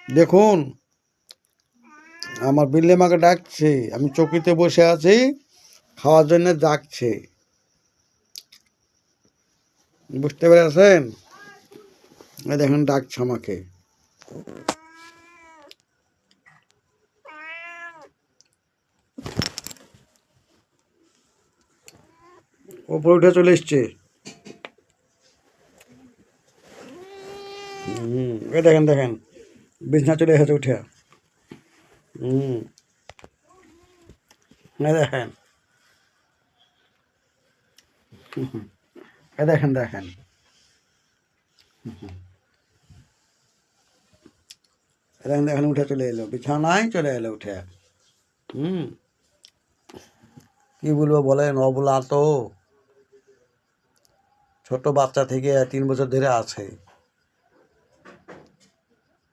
দেখুন, আমার বিল্লি আমাকে ডাকছে, আমি চকিতে বসে আছি, খাওয়ার জন্য ডাকছে। বুঝতে পেরেছেন? এই দেখেন ডাকছে আমাকে। ওপরে উঠে চলে এসছে। এই দেখেন দেখেন, বিছনা চলে এসেছে উঠে। এই দেখেন, এই দেখেন দেখেন, দেখেন দেখেন উঠে চলে এলো, বিছানায় চলে এলো উঠে। হুম কি বলবো বলেন, অবলা তো, ছোট বাচ্চা থেকে 3 বছর ধরে আছে।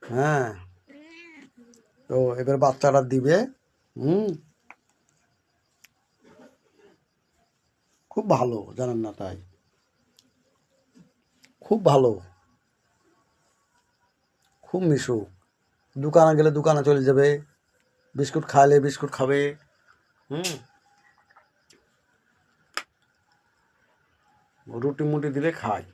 হ্যাঁ, তো এবার বাচ্চাটা দিবে। হুম খুব ভালো, জানেন না তাই? খুব ভালো, খুব মিশুক। দোকানে গেলে দোকানে চলে যাবে, বিস্কুট খাইলে বিস্কুট খাবে। হুম রুটি মুটি দিলে খায়।